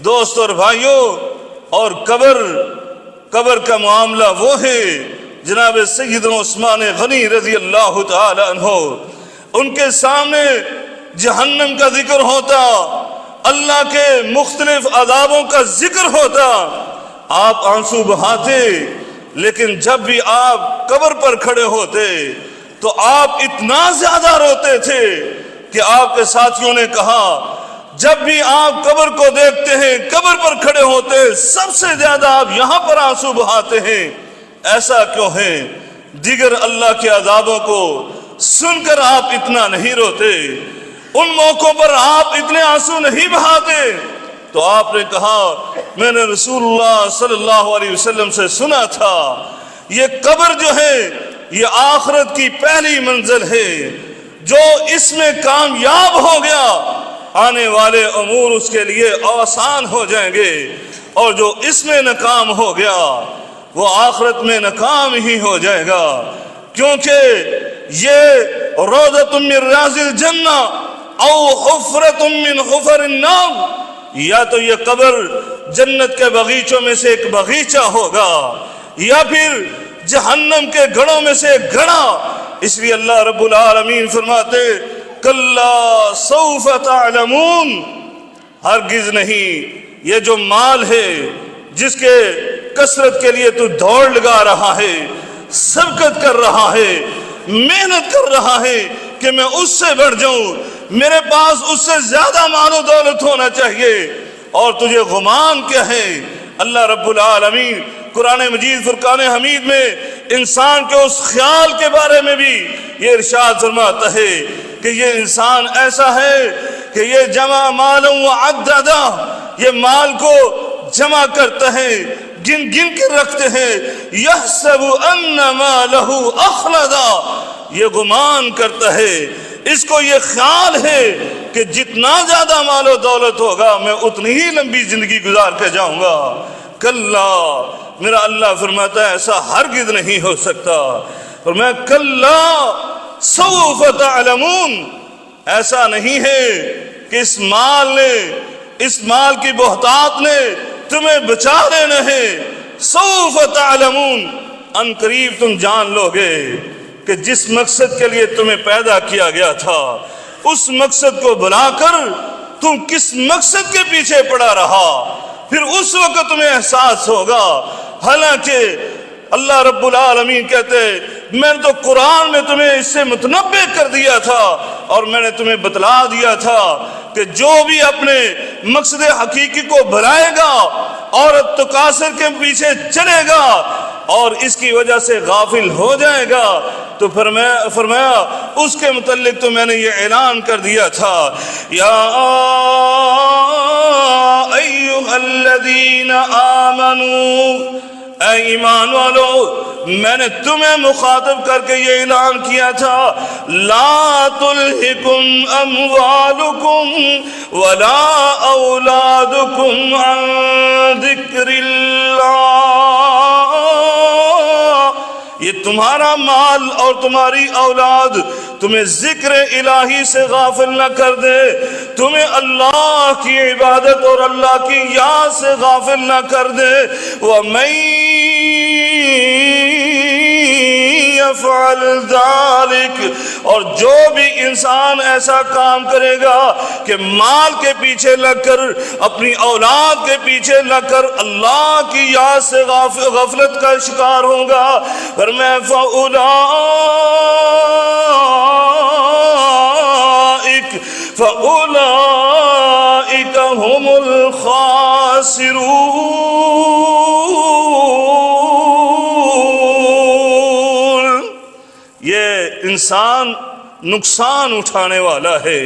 دوست اور بھائیوں، اور قبر کا معاملہ وہ ہے جناب سیدنا عثمان غنی رضی اللہ تعالی عنہ، ان کے سامنے جہنم کا ذکر ہوتا، اللہ کے مختلف عذابوں کا ذکر ہوتا، آپ آنسو بہاتے، لیکن جب بھی آپ قبر پر کھڑے ہوتے تو آپ اتنا زیادہ روتے تھے کہ آپ کے ساتھیوں نے کہا جب بھی آپ قبر کو دیکھتے ہیں، قبر پر کھڑے ہوتے، سب سے زیادہ آپ یہاں پر آنسو بہاتے ہیں، ایسا کیوں ہے؟ دیگر اللہ کے عذابوں کو سن کر آپ اتنا نہیں روتے، ان موقعوں پر آپ اتنے آنسو نہیں بہاتے؟ تو آپ نے کہا میں نے رسول اللہ صلی اللہ علیہ وسلم سے سنا تھا یہ قبر جو ہے یہ آخرت کی پہلی منزل ہے، جو اس میں کامیاب ہو گیا آنے والے امور اس کے لیے آسان ہو جائیں گے، اور جو اس میں ناکام ہو گیا وہ آخرت میں ناکام ہی ہو جائے گا، کیونکہ یہ روضۃ من ریاض الجنہ او حفرۃ من حفر النار، یا تو یہ قبر جنت کے باغیچوں میں سے ایک باغیچہ ہوگا یا پھر جہنم کے گڑھوں میں سے ایک گڑھا۔ اس لیے اللہ رب العالمین فرماتے کلا سوف تعلمون، ہرگز نہیں، یہ جو مال ہے جس کے کثرت کے لیے تو دوڑ لگا رہا ہے، سبقت کر رہا ہے، محنت کر رہا ہے کہ میں اس سے بڑھ جاؤں، میرے پاس اس سے زیادہ مال و دولت ہونا چاہیے، اور تجھے گمان کیا ہے؟ اللہ رب العالمین قرآن مجید فرقان حمید میں انسان کے اس خیال کے بارے میں بھی یہ ارشاد فرماتا ہے کہ یہ انسان ایسا ہے کہ یہ جمع مالا وعددا، یہ مال کو جمع کرتا ہے، گن کے رکھتے ہیں، یحسب ان مالہ اخلدا، یہ گمان کرتا ہے، اس کو یہ خیال ہے کہ جتنا زیادہ مال و دولت ہوگا میں اتنی ہی لمبی زندگی گزار کے جاؤں گا۔ کلا، میرا اللہ فرماتا ہے ایسا ہرگز نہیں ہو سکتا، اور میں کلا سوف تعلمون، ایسا نہیں ہے کہ اس مال کی بہتات نے تمہیں بچا لینا ہے، سوف تعلمون، ان قریب تم جان لو گے کہ جس مقصد کے لیے تمہیں پیدا کیا گیا تھا اس مقصد کو بلا کر تم کس مقصد کے پیچھے پڑا رہا، پھر اس وقت تمہیں احساس ہوگا۔ حالانکہ اللہ رب العالمین کہتے میں نے تو قرآن میں تمہیں اس سے متنبع کر دیا تھا، اور میں نے تمہیں بتلا دیا تھا کہ جو بھی اپنے مقصد حقیقی کو بھلائے گا اور تکاثر کے پیچھے چلے گا اور اس کی وجہ سے غافل ہو جائے گا، تو فرمایا اس کے متعلق تو میں نے یہ اعلان کر دیا تھا، یا ایھا الذین آمنوا، اے ایمان والو، میں نے تمہیں مخاطب کر کے یہ اعلان کیا تھا، لا تلہکم اموالکم ولا اولادکم عن ذکر اللہ، یہ تمہارا مال اور تمہاری اولاد تمہیں ذکر الہی سے غافل نہ کر دے، تمہیں اللہ کی عبادت اور اللہ کی یاد سے غافل نہ کر دے۔ وَمَن يَفْعَلْ ذَلِكَ، اور جو بھی انسان ایسا کام کرے گا کہ مال کے پیچھے لگ کر، اپنی اولاد کے پیچھے لگ کر اللہ کی یاد سے غفلت کا شکار ہوگا، فرمایا فَأُولَئِكَ هُمُ الْخَاسِرُونَ، یہ انسان نقصان اٹھانے والا ہے۔